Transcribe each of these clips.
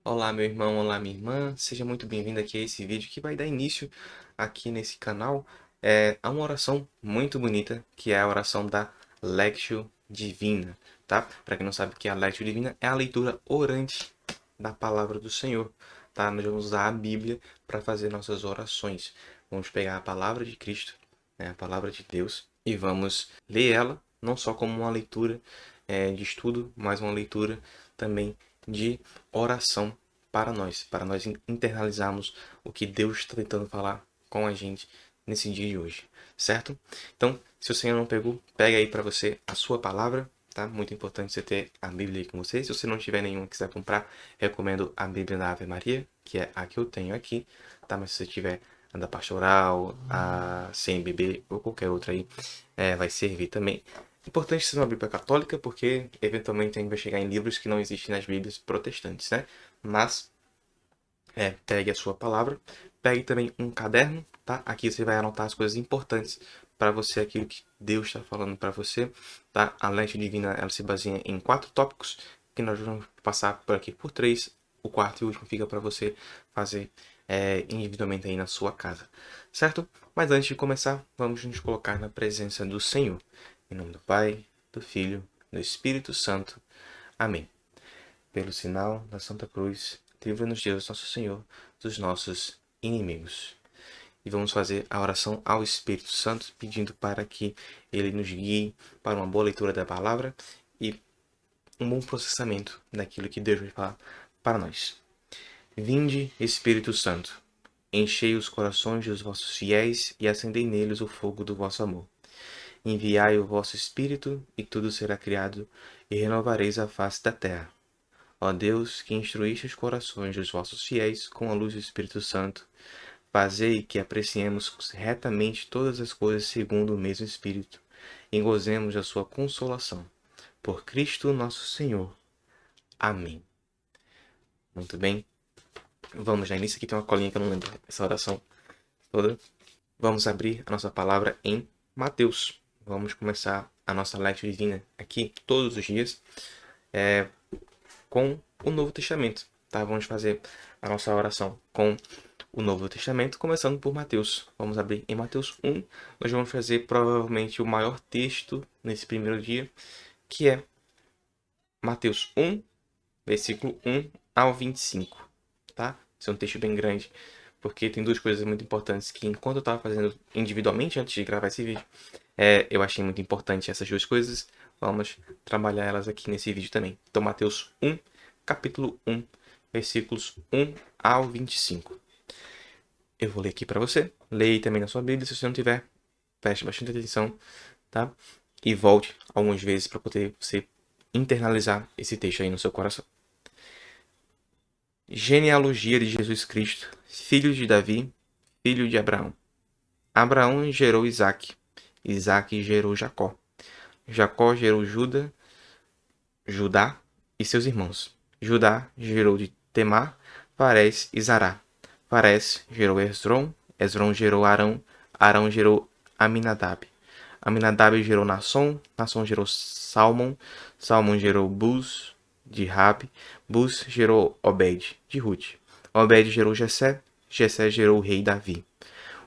Olá, meu irmão, olá, minha irmã. Seja muito bem-vindo aqui a esse vídeo que vai dar início aqui nesse canal a uma oração muito bonita, que é a oração da Lectio Divina, tá? Para quem não sabe o que é a Lectio Divina, é a leitura orante da palavra do Senhor, tá? Nós vamos usar a Bíblia para fazer nossas orações. Vamos pegar a palavra de Cristo, né, a palavra de Deus, e vamos ler ela, não só como uma leitura de estudo, mas uma leitura também de oração para nós internalizarmos o que Deus está tentando falar com a gente nesse dia de hoje, certo? Então, se o Senhor não pegou, pega aí para você a sua palavra, tá? Muito importante você ter a Bíblia aí com você. Se você não tiver nenhuma e quiser comprar, recomendo a Bíblia da Ave Maria, que é a que eu tenho aqui, tá? Mas se você tiver a da Pastoral, a CNBB ou qualquer outra aí, vai servir também. Importante ser uma Bíblia católica, porque eventualmente a gente vai chegar em livros que não existem nas Bíblias protestantes, né? Mas pegue a sua palavra, pegue também um caderno, tá? Aqui você vai anotar as coisas importantes para você, aquilo que Deus está falando para você, tá? A Lente Divina, ela se baseia em 4 tópicos, que nós vamos passar por aqui por 3. O quarto e último fica para você fazer individualmente aí na sua casa, certo? Mas antes de começar, vamos nos colocar na presença do Senhor. Em nome do Pai, do Filho, do Espírito Santo. Amém. Pelo sinal da Santa Cruz, livra-nos Deus, nosso Senhor, dos nossos inimigos. E vamos fazer a oração ao Espírito Santo, pedindo para que ele nos guie para uma boa leitura da palavra e um bom processamento daquilo que Deus vai falar para nós. Vinde, Espírito Santo, enchei os corações dos vossos fiéis e acendei neles o fogo do vosso amor. Enviai o vosso Espírito, e tudo será criado, e renovareis a face da terra. Ó Deus, que instruíste os corações dos vossos fiéis com a luz do Espírito Santo, fazei que apreciemos retamente todas as coisas segundo o mesmo Espírito, e gozemos da sua consolação. Por Cristo nosso Senhor. Amém. Muito bem. Vamos já início. Aqui tem uma colinha que eu não lembro essa oração toda. Vamos abrir a nossa palavra em Mateus. Vamos começar a nossa leitura divina aqui todos os dias com o Novo Testamento. Tá? Vamos fazer a nossa oração com o Novo Testamento, começando por Mateus. Vamos abrir em Mateus 1. Nós vamos fazer provavelmente o maior texto nesse primeiro dia, que é Mateus 1, versículo 1 ao 25. Tá? Esse é um texto bem grande, porque tem duas coisas muito importantes que, enquanto eu estava fazendo individualmente antes de gravar esse vídeo, eu achei muito importante essas duas coisas. Vamos trabalhar elas aqui nesse vídeo também. Então, Mateus 1, capítulo 1, versículos 1 ao 25. Eu vou ler aqui para você. Leia também na sua Bíblia, se você não tiver, preste bastante atenção, tá? E volte algumas vezes para poder você internalizar esse texto aí no seu coração. Genealogia de Jesus Cristo, filho de Davi, filho de Abraão. Abraão gerou Isaque. Isaque gerou Jacó. Jacó gerou Judá e seus irmãos. Judá gerou de Temar, Farés e Zará. Farés gerou Esrom. Esrom gerou Arão. Arão gerou Aminadab. Aminadab gerou Nasson. Nasson gerou Salmon. Salmon gerou Buz de Rabi. Buz gerou Obed de Ruth. Obed gerou Jessé. Jessé gerou o rei Davi.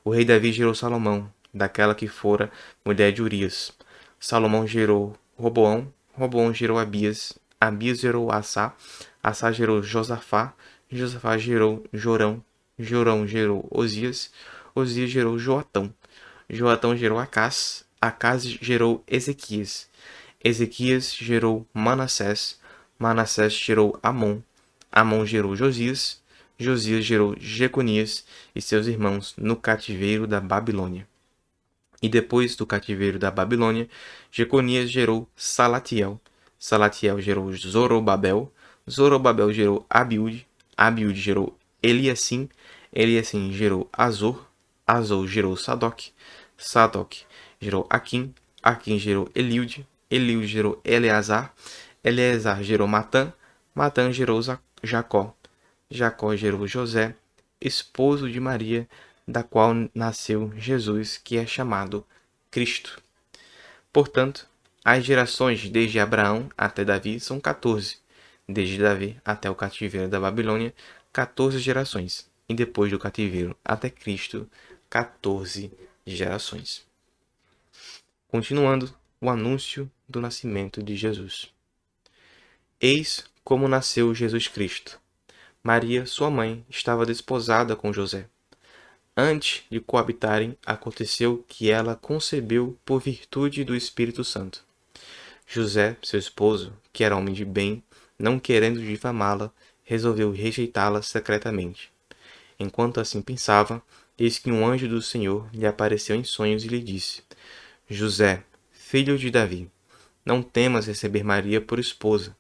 O rei Davi gerou Salomão, daquela que fora mulher de Urias. Salomão gerou Roboão. Roboão gerou Abias. Abias gerou Assá. Assá gerou Josafá. Josafá gerou Jorão. Jorão gerou Osias. Osias gerou Joatão. Joatão gerou Acás. Acás gerou Ezequias. Ezequias gerou Manassés. Manassés gerou Amon. Amon gerou Josias. Josias gerou Jeconias e seus irmãos no cativeiro da Babilônia. E depois do cativeiro da Babilônia, Jeconias gerou Salatiel. Salatiel gerou Zorobabel. Zorobabel gerou Abiúde. Abiúde gerou Eliassim. Eliassim gerou Azor. Azor gerou Sadoc. Sadoc gerou Aquim. Aquim gerou Eliude. Eliude gerou Eleazar. Eleazar gerou Matã. Matã gerou Jacó. Jacó gerou José, esposo de Maria, da qual nasceu Jesus, que é chamado Cristo. Portanto, as gerações desde Abraão até Davi são 14. desde Davi até o cativeiro da Babilônia, 14 gerações, e depois do cativeiro até Cristo, 14 gerações. Continuando, o anúncio do nascimento de Jesus. Eis como nasceu Jesus Cristo. Maria, sua mãe, estava desposada com José. Antes de coabitarem, aconteceu que ela concebeu por virtude do Espírito Santo. José, seu esposo, que era homem de bem, não querendo difamá-la, resolveu rejeitá-la secretamente. Enquanto assim pensava, eis que um anjo do Senhor lhe apareceu em sonhos e lhe disse: José, filho de Davi, não temas receber Maria por esposa,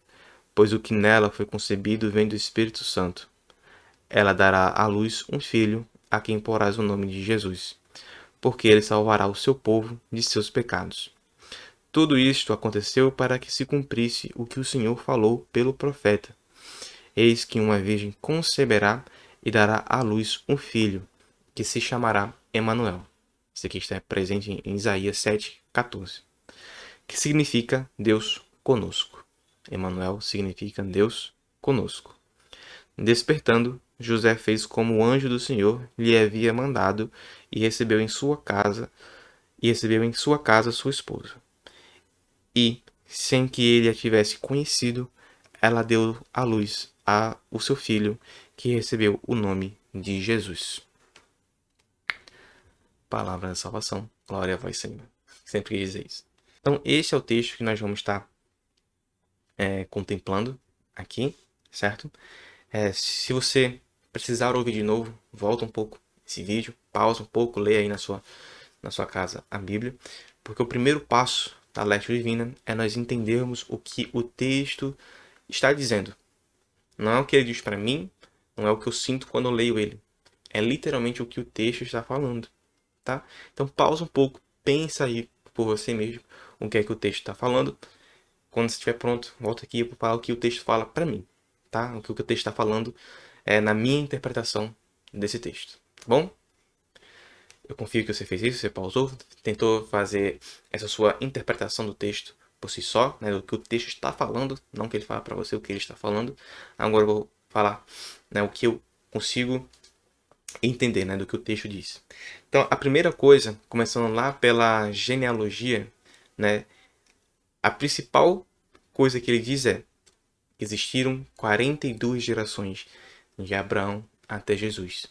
pois o que nela foi concebido vem do Espírito Santo. Ela dará à luz um filho, a quem porás o nome de Jesus, porque ele salvará o seu povo de seus pecados. Tudo isto aconteceu para que se cumprisse o que o Senhor falou pelo profeta. Eis que uma virgem conceberá e dará à luz um filho, que se chamará Emanuel. Isso aqui está presente em Isaías 7:14, que significa Deus conosco. Emanuel significa Deus conosco. Despertando, José fez como o anjo do Senhor lhe havia mandado e recebeu em sua casa sua esposa. E, sem que ele a tivesse conhecido, ela deu à luz a o seu filho, que recebeu o nome de Jesus. Palavra da salvação. Glória a vós, Senhor. Sempre quis dizer isso. Então, este é o texto que nós vamos estar contemplando aqui, certo? Se você precisar ouvir de novo, volta um pouco esse vídeo, pausa um pouco, leia aí na sua casa a Bíblia, porque o primeiro passo da Lectio Divina é nós entendermos o que o texto está dizendo. Não é o que ele diz para mim, não é o que eu sinto quando eu leio ele. É literalmente o que o texto está falando, tá? Então pausa um pouco, pensa aí por você mesmo o que é que o texto está falando. Quando você estiver pronto, volta aqui para falar o que o texto fala para mim, tá? O que o texto está falando é na minha interpretação desse texto, tá bom? Eu confio que você fez isso, você pausou, tentou fazer essa sua interpretação do texto por si só, né, do que o texto está falando, não que ele fala para você o que ele está falando. Agora eu vou falar, né, o que eu consigo entender, né, do que o texto diz. Então, a primeira coisa, começando lá pela genealogia, né, a principal coisa que ele diz é: existiram 42 gerações de Abraão até Jesus,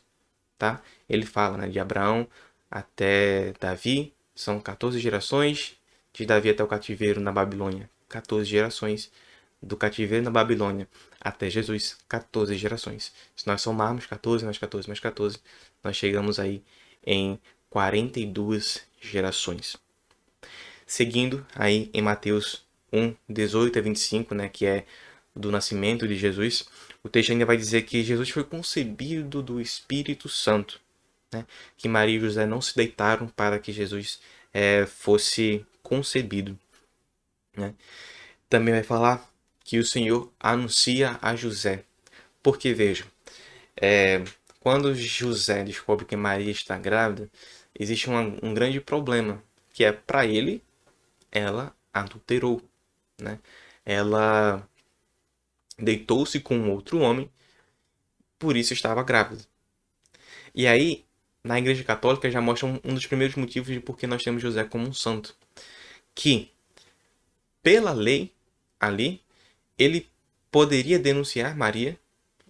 tá? Ele fala, né, de Abraão até Davi, são 14 gerações, de Davi até o cativeiro na Babilônia, 14 gerações, do cativeiro na Babilônia até Jesus, 14 gerações. Se nós somarmos 14 mais 14 mais 14, nós chegamos aí em 42 gerações. Seguindo aí em Mateus 1:18-25, né, que é do nascimento de Jesus, o texto ainda vai dizer que Jesus foi concebido do Espírito Santo, né, que Maria e José não se deitaram para que Jesus fosse concebido, né. Também vai falar que o Senhor anuncia a José, porque veja, quando José descobre que Maria está grávida, existe um grande problema, que é para ele, ela adulterou, né? Ela deitou-se com um outro homem, por isso estava grávida. E aí, na Igreja Católica já mostra um dos primeiros motivos de por que nós temos José como um santo, que pela lei ali ele poderia denunciar Maria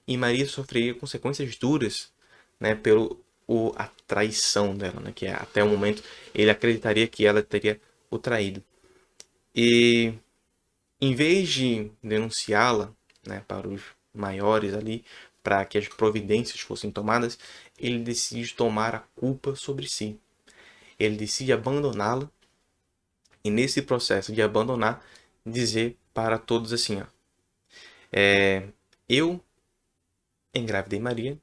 e Maria sofreria consequências duras, né, a traição dela, né, que até o momento ele acreditaria que ela teria o traído. E em vez de denunciá-la, né, para os maiores ali, para que as providências fossem tomadas, ele decide tomar a culpa sobre si. Ele decide abandoná-la e nesse processo de abandonar, dizer para todos assim, ó, eu engravidei Maria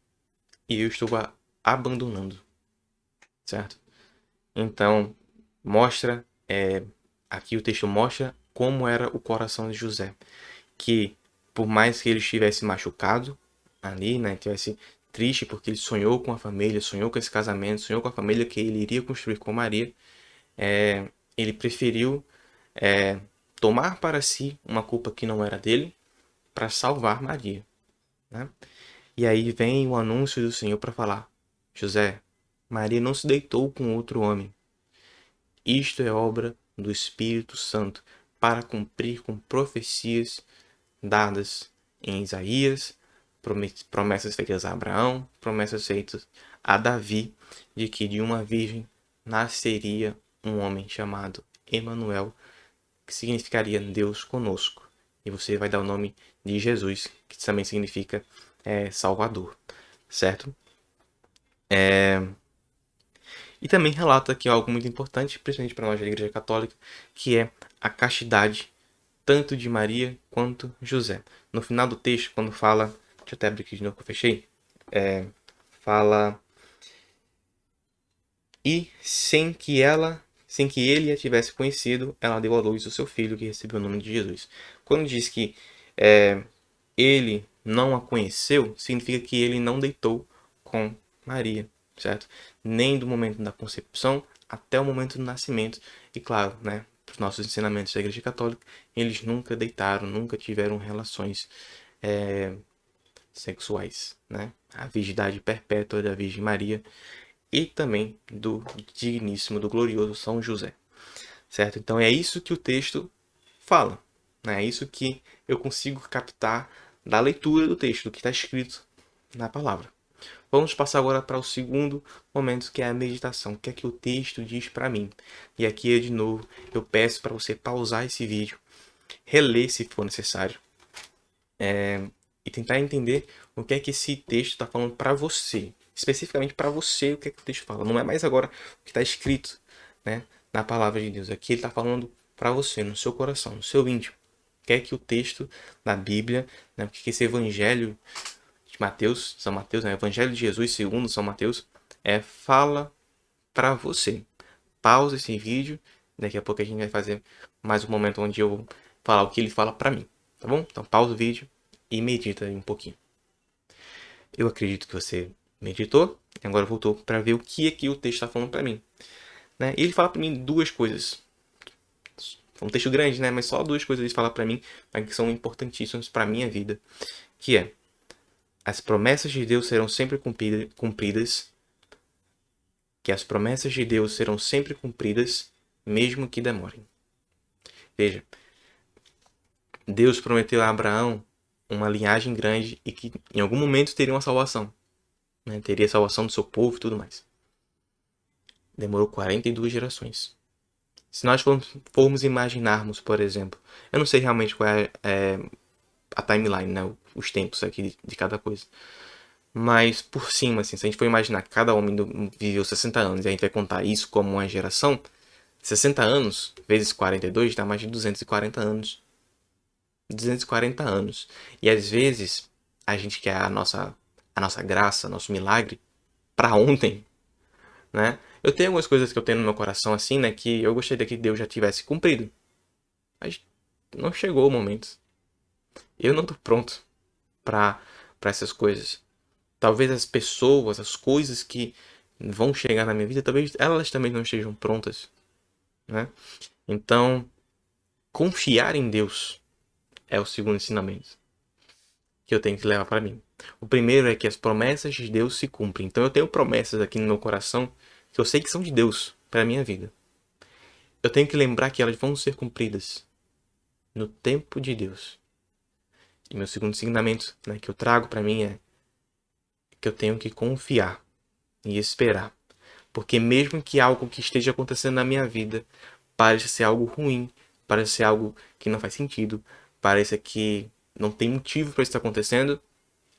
e eu estou a abandonando, certo? Então, mostra, aqui o texto mostra como era o coração de José, que por mais que ele estivesse machucado ali, né, estivesse triste porque ele sonhou com a família, sonhou com esse casamento, sonhou com a família que ele iria construir com Maria, ele preferiu tomar para si uma culpa que não era dele para salvar Maria, né? E aí vem o anúncio do Senhor para falar: José, Maria não se deitou com outro homem. Isto é obra do Espírito Santo para cumprir com profecias dadas em Isaías, promessas feitas a Abraão, promessas feitas a Davi, de que de uma virgem nasceria um homem chamado Emanuel, que significaria Deus conosco. E você vai dar o nome de Jesus, que também significa Salvador, certo? E também relata aqui algo muito importante, principalmente para nós da Igreja Católica, que é a castidade tanto de Maria quanto José. No final do texto, quando fala, deixa eu até abrir aqui de novo que eu fechei, fala: e sem que ele a tivesse conhecido, ela deu à luz o seu filho, que recebeu o nome de Jesus. Quando diz que ele não a conheceu, significa que ele não deitou com Maria, certo? Nem do momento da concepção até o momento do nascimento. E claro, né, para os nossos ensinamentos da Igreja Católica, eles nunca deitaram, nunca tiveram relações sexuais, né? A virgindade perpétua da Virgem Maria e também do digníssimo, do glorioso São José, certo? Então é isso que o texto fala, né? É isso que eu consigo captar da leitura do texto, do que está escrito na palavra. Vamos passar agora para o segundo momento, que é a meditação. O que é que o texto diz para mim? E aqui, de novo, eu peço para você pausar esse vídeo, reler se for necessário, e tentar entender o que é que esse texto está falando para você. Especificamente para você, o que é que o texto fala. Não é mais agora o que está escrito, né, na palavra de Deus. Aqui ele está falando para você, no seu coração, no seu íntimo. O que é que o texto da Bíblia, né, o que é que esse evangelho de Mateus, São Mateus, né, Evangelho de Jesus segundo São Mateus, fala para você. Pausa esse vídeo. Daqui a pouco a gente vai fazer mais um momento onde eu vou falar o que ele fala para mim. Tá bom? Então pausa o vídeo e medita aí um pouquinho. Eu acredito que você meditou e agora voltou para ver o que é que o texto está falando para mim. Né? Ele fala para mim duas coisas. É um texto grande, né? Mas só duas coisas ele fala para mim que são importantíssimas para minha vida. Que é: as promessas de Deus serão sempre cumpridas. Que as promessas de Deus serão sempre cumpridas, mesmo que demorem. Veja, Deus prometeu a Abraão uma linhagem grande e que em algum momento teria uma salvação. Né? Teria a salvação do seu povo e tudo mais. Demorou 42 gerações. Se nós formos imaginarmos, por exemplo, eu não sei realmente qual é a timeline, né? Os tempos aqui de cada coisa. Mas por cima, assim, se a gente for imaginar que cada homem viveu 60 anos e a gente vai contar isso como uma geração, 60 anos vezes 42 dá mais de 240 anos. 240 anos. E às vezes a gente quer a nossa graça, nosso milagre para ontem, né? Eu tenho algumas coisas que eu tenho no meu coração assim, né, que eu gostaria que Deus já tivesse cumprido. Mas não chegou o momento. Eu não tô pronto para essas coisas. Talvez as pessoas, as coisas que vão chegar na minha vida, talvez elas também não estejam prontas, né? Então, confiar em Deus é o segundo ensinamento que eu tenho que levar para mim. O primeiro é que as promessas de Deus se cumprem. Então eu tenho promessas aqui no meu coração que eu sei que são de Deus para a minha vida. Eu tenho que lembrar que elas vão ser cumpridas no tempo de Deus. E meu segundo ensinamento, né, que eu trago para mim é que eu tenho que confiar e esperar. Porque mesmo que algo que esteja acontecendo na minha vida pareça ser algo ruim, pareça ser algo que não faz sentido, pareça que não tem motivo para isso estar acontecendo,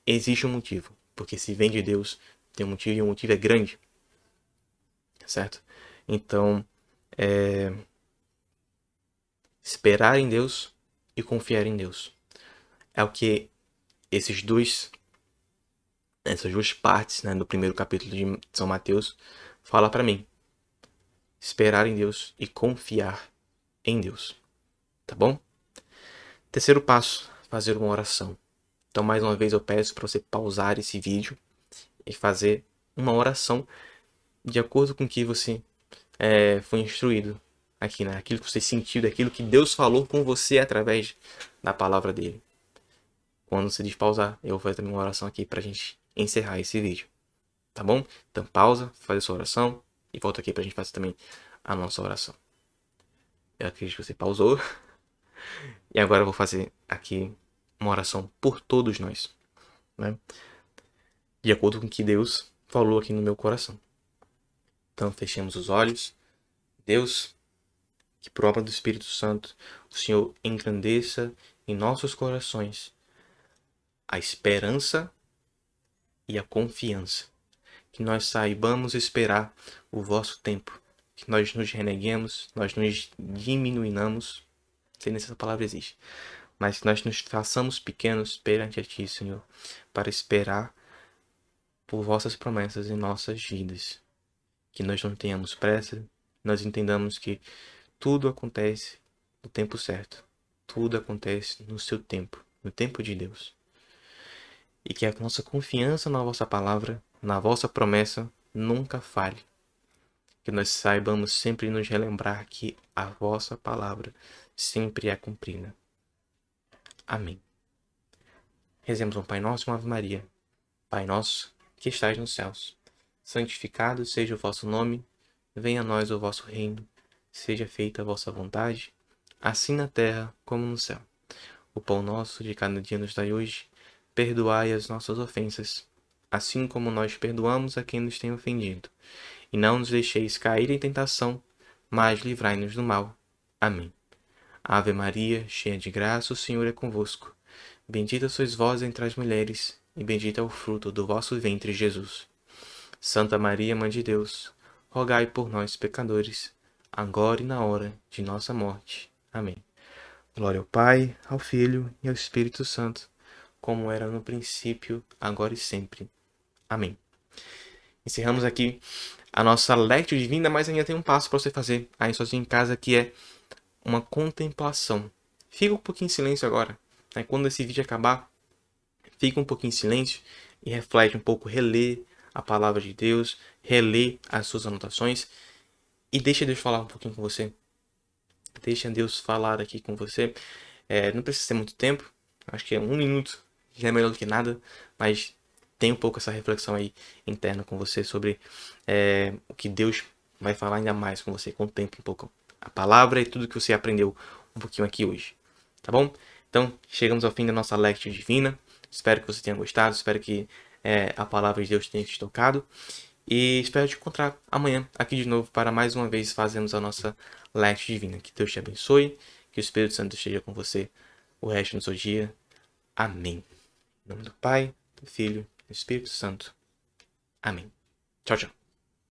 existe um motivo. Porque se vem de Deus, tem um motivo e o motivo é grande. Certo? Então, esperar em Deus e confiar em Deus. É o que essas duas partes, né, do primeiro capítulo de São Mateus fala para mim. Esperar em Deus e confiar em Deus. Tá bom? Terceiro passo, fazer uma oração. Então, mais uma vez, eu peço para você pausar esse vídeo e fazer uma oração de acordo com o que você foi instruído aqui, né? Aquilo que você sentiu, daquilo que Deus falou com você através da palavra dele. quando você diz pausar, eu vou fazer também uma oração aqui pra gente encerrar esse vídeo. Tá bom? Então pausa, faz a sua oração e volta aqui pra gente fazer também a nossa oração. Eu acredito que você pausou. E agora eu vou fazer aqui uma oração por todos nós, né? De acordo com o que Deus falou aqui no meu coração. Então fechemos os olhos. Deus, que por obra do Espírito Santo, o Senhor engrandeça em nossos corações a esperança e a confiança. Que nós saibamos esperar o vosso tempo. Que nós nos reneguemos, nós nos diminuinamos. Não sei nem se essa palavra existe. Mas que nós nos façamos pequenos perante a Ti, Senhor, para esperar por vossas promessas em nossas vidas. Que nós não tenhamos pressa, nós entendamos que tudo acontece no tempo certo. Tudo acontece no seu tempo, no tempo de Deus. E que a nossa confiança na vossa palavra, na vossa promessa, nunca falhe. Que nós saibamos sempre nos relembrar que a vossa palavra sempre é cumprida. Amém. Rezemos um Pai Nosso e uma Ave Maria. Pai nosso, que estais nos céus, santificado seja o vosso nome, venha a nós o vosso reino, seja feita a vossa vontade, assim na terra como no céu. O pão nosso de cada dia nos dai hoje, perdoai as nossas ofensas, assim como nós perdoamos a quem nos tem ofendido. E não nos deixeis cair em tentação, mas livrai-nos do mal. Amém. Ave Maria, cheia de graça, o Senhor é convosco. Bendita sois vós entre as mulheres, e bendito é o fruto do vosso ventre, Jesus. Santa Maria, Mãe de Deus, rogai por nós, pecadores, agora e na hora de nossa morte. Amém. Glória ao Pai, ao Filho e ao Espírito Santo, como era no princípio, agora e sempre. Amém. Encerramos aqui a nossa Lectio Divina, mas ainda tem um passo para você fazer aí sozinho em casa, que é uma contemplação. Fica um pouquinho em silêncio agora. Quando esse vídeo acabar, fica um pouquinho em silêncio e reflete um pouco, relê a palavra de Deus, relê as suas anotações e deixa Deus falar um pouquinho com você. Deixa Deus falar aqui com você. Não precisa ser muito tempo, acho que 1 minuto já é melhor do que nada, mas tem um pouco essa reflexão aí interna com você sobre o que Deus vai falar ainda mais com você. Contemple um pouco a palavra e tudo que você aprendeu um pouquinho aqui hoje, tá bom? Então, chegamos ao fim da nossa Lectio Divina. Espero que você tenha gostado, espero que a palavra de Deus tenha te tocado. E espero te encontrar amanhã aqui de novo para mais uma vez fazermos a nossa Lectio Divina. Que Deus te abençoe, que o Espírito Santo esteja com você o resto do seu dia. Amém. Em nome do Pai, do Filho e do Espírito Santo. Amém. Tchau, tchau.